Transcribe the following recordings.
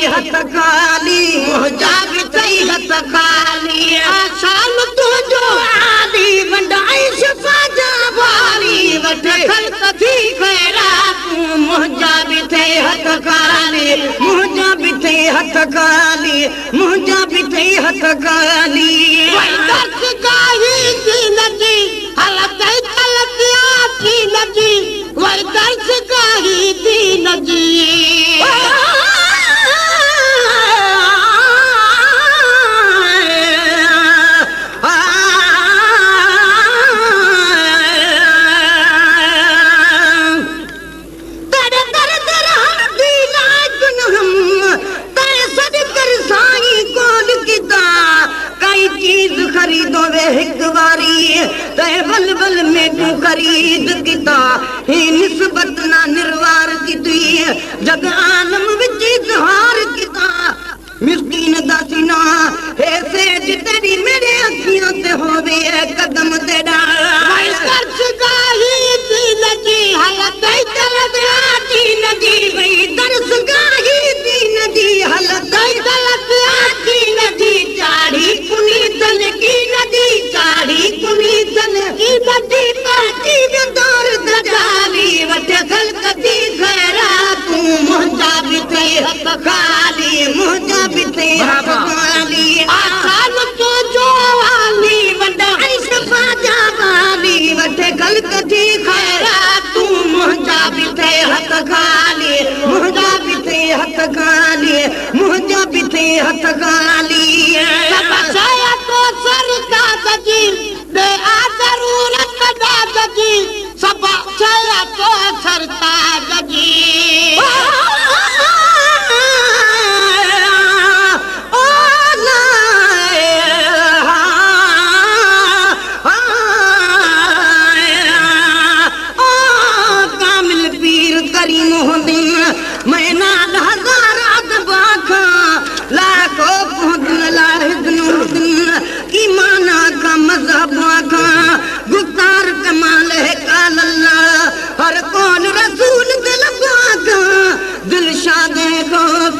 हथ खाली मुंहिंजा बि अथई हथ खाली आशाम तुंहिंजो आली वंडाई शिफ़ा जा वाली वठ ख़ल्क़ थी ख़ैरात मुंहिंजा बि अथई हथ खाली मुंहिंजा बि अथई हथ खाली मुंहिंजा बि अथई हथ खाली दर्शगाही दीन जी हलत तलकिया दीन जी वही दर्शगाही दीन जी खरीदो वे हिक बारी ते बल बल में तू खरीद किता ही निस्बत ना निर्वार की तुई जग आलम विच इजहार किता मिस्कीन दा सीना हे सेज तेरी मेरे अखियों ते होवे कदम तेरा कर्ज गाही दीन जी हालत तलब दीन जी वही दर्स गाही दीन जी हालत तलब दीन जी चाड़ी पुनीतन की नदी चाड़ी पुनीतन की नदी पाटी दौर दजाली वठ ख़ल्क़ थी ख़ैरात मुंहिंजा बि अथई हथ खाली मुंहिंजा बि अथई हथ खाली आसान तुंहिंजो वाली वंडाई शिफ़ा जा वाली वठ ख़ल्क़ थी ख़ैरात मुंहिंजा बि अथई हथ खाली मुंहिंजा बि अथई हथ खाली मुंहिंजा बि अथई हथ खाली सरकार जी दे आ ज़रूरत दाद जी सब चया तो सरताज जी कामिल पीर करीम हुंदिन महीना हज़ारात बाखा लाखों पहुंचन लाहिदन ईमाना का मजहब का गुफ्तार कमाल है काल अल्लाह हर कौन रसूल दिल का दिल शादे खौफ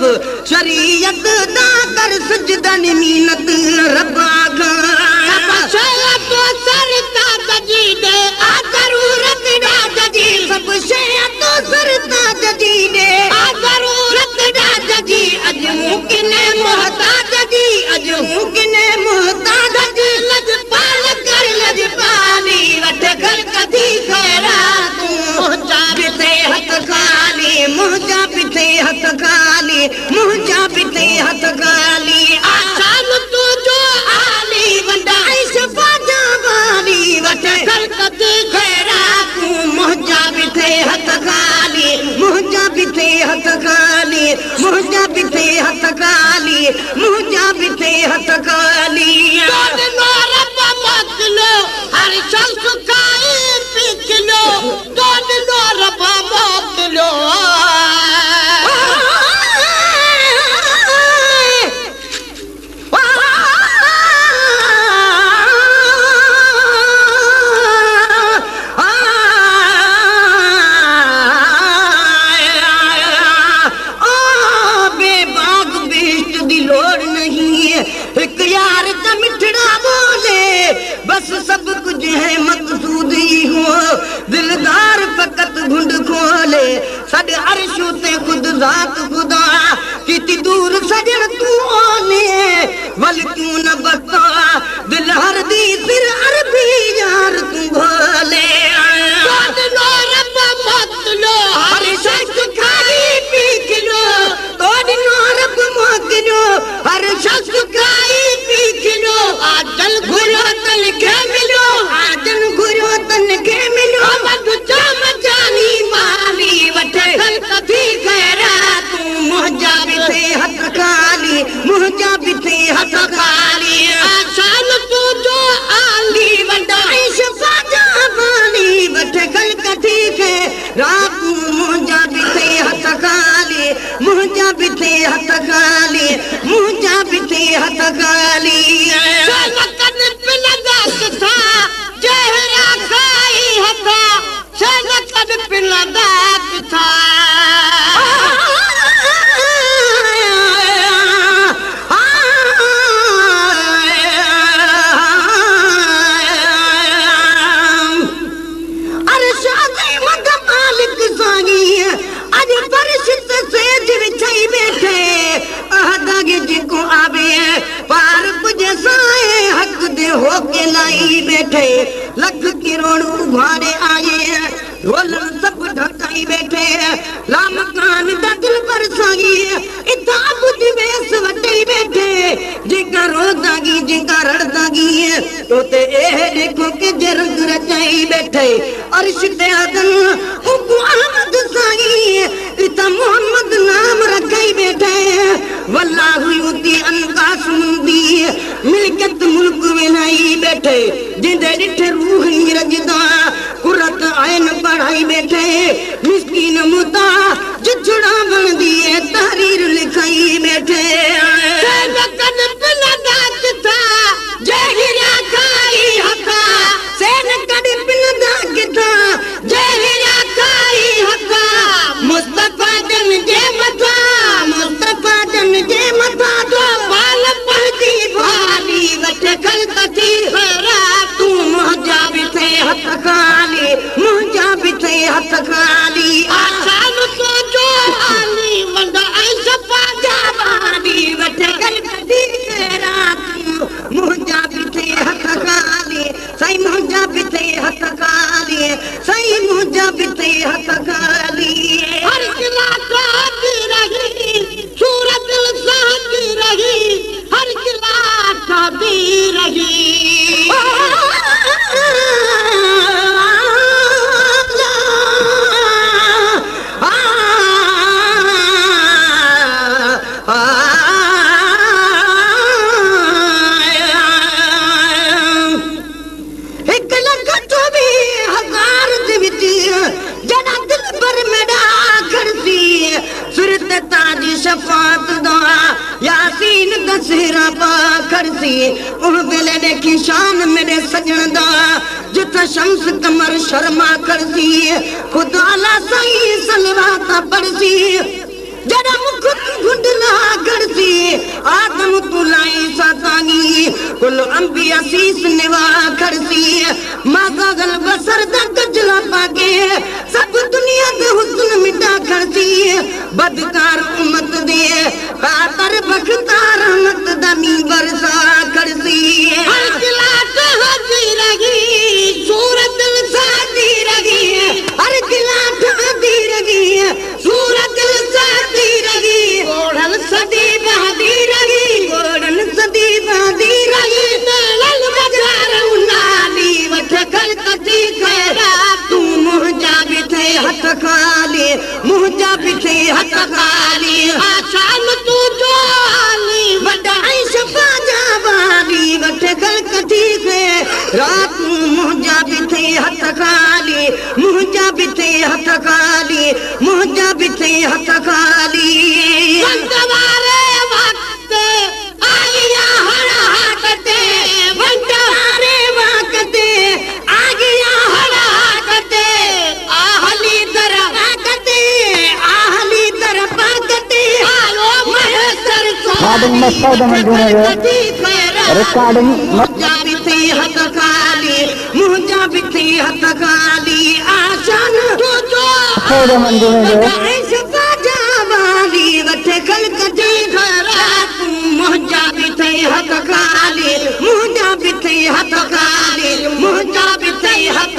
शरीयत दा कर सजदा नीनत रब्बा का शया तो सरता दजी दे आ जरूरत दा दजी सब शया तो सरता दजी दे आ जरूरत दा दजी अज मुमकिन मोहताज जी अज मुमकिन मोहताज लजपाल कर लजपाली वठ ख़ल्क़ थी ख़ैरात मुंहिंजा बि अथई हथ खाली मुंहिंजा बि अथई हथ खाली मुंहिंजा बि अथई हथ खाली आशाम तुंहिंजो आली वंडाई शिफ़ा जा वाली वठ ख़ल्क़ थी ख़ैरात मुंहिंजा बि अथई हथ खाली मुंहिंजा बि अथई हथ खाली मुंहिंजा बि अथई हथ खाली मुंहिंजा बि अथई हथ खाली हर शख्स खाई पी किलो दो रबा किलो बेबाग बेश्त दी लोड़ नहीं एक यार का मिठड़ा बोले बस सब कुछ है मकसूद ही हो दिलदार फकत घुंड खोले सद अर्शो ते खुद जात खुदा कितनी दूर सजन तू ओने वल क्यों न बता दिल हर दी सिर अरबी यार तू भोले हर शख्स खाई पी किलो तोड़नो रब मोकिलो हर शख्स खाई पी किलो आजल घुरो तन के मिलो आजल घुरो तन के मिलो मधु चाम जानी माली वठ ख़ल्क़ थी ख़ैरात मुंहिंजा बि अथई हथ खाली मुंहिंजा बि अथई हथ खाली आशाम तुंहिंजो आली वंडाई शिफ़ा जा वाली वठ ख़ल्क़ थी ख़ैरात मुंहिंजा बि अथई हथ खाली मुंहिंजा बि अथई हथ खाली मुंहिंजा बि अथई हथ खाली चेहरा खाई हथा छन कद पिलंदा था बैठे लख करोड़ उभारे आए ढोलन सब ढकाई बैठे लामकान दा दिल पर साई इता बुध वेस वटई बैठे जेका रोदागी जेका रड़दागी तो ते ए देखो के जरग रचाई बैठे अर्श ते आदम उको अहमद साई इता मोहम्मद नाम रखाई बैठे वल्लाहु युती अनकास मुंदी मिलकत मुल्क वेनाई बैठे जिंदे डिठे रूह ही रजदा कुरत आयन पढ़ाई बैठे मिस्कीन मुता जुड़ा बन दिए तहरीर लिखाई बैठे कन पिलदा किथा जहिरा खाई हका सेन कड़ी पिलदा किथा जहिरा खाई हका मुस्तफा जन जे मथा मुस्तफा जन जे मथा तो बाल पहदी भाली वट खल कथी हरा तू मुंजा बिथे हथ खाली मुंजा बिथे हथ खाली आसान सोचो हाली वंदा ऐसा पाजा बाली वट खल कथी हरा तू मुंजा बिथे हथ खाली सही मुंजा बिथे हथ खाली सही मुंजा बिथे हथ खाली हर किला काबी रही सूरत सादी रही हर किला काबी रही शफात दुआ यासीन दशहरा पाखर सी उन वेले देखी शान मेरे सजन दा जिथा शम्स कमर शर्मा कर सी खुदा ला सही सलवाता पड़सी जड़ा मुख गुंडला करसी आदम तुलाई सातानी कुल अंबिया सीस निवा करसी मागल बसर दा गजला पाके सब दुनिया दे हुस्न मिटा करसी बदकार उम्मत दे खातर बख्तार रहमत दा मींबर सा करसी हर गिलाट हाजी रही सूरत सादी रही हर गिलाट हाजी रही सूरत सादी रही गोड़न सदी बहादी रही गोड़न सदी बहादी रही लल बजार उनाली वठ खल कती खैरा तू मुंजा बिथे हथ खाली मुंजा बिथे हथ खाली आशान तू जो आली वडाई शफा जावाली वठ खल कती खैरा तू मुंजा बिथे हथ खाली मुंजा बिथे हथ खाली मुंजा बिथे हथ खाली वंदवारे वक्त आगिया हरा हाकते वंदवारे वक्त आगिया हरा हाकते आहली दर हाकते आहली दर पाकते आयो महसर रिकॉर्डिंग मस्ताद रिकॉर्डिंग मुंजा बिथे हथ खाली मुंजा बिथे हथ खाली आशान तू जो वठे खल कटी खरा तू मुंजा बिथे हथ खाली मुंजा बिथे हथ खाली मुंजा बिथे हथ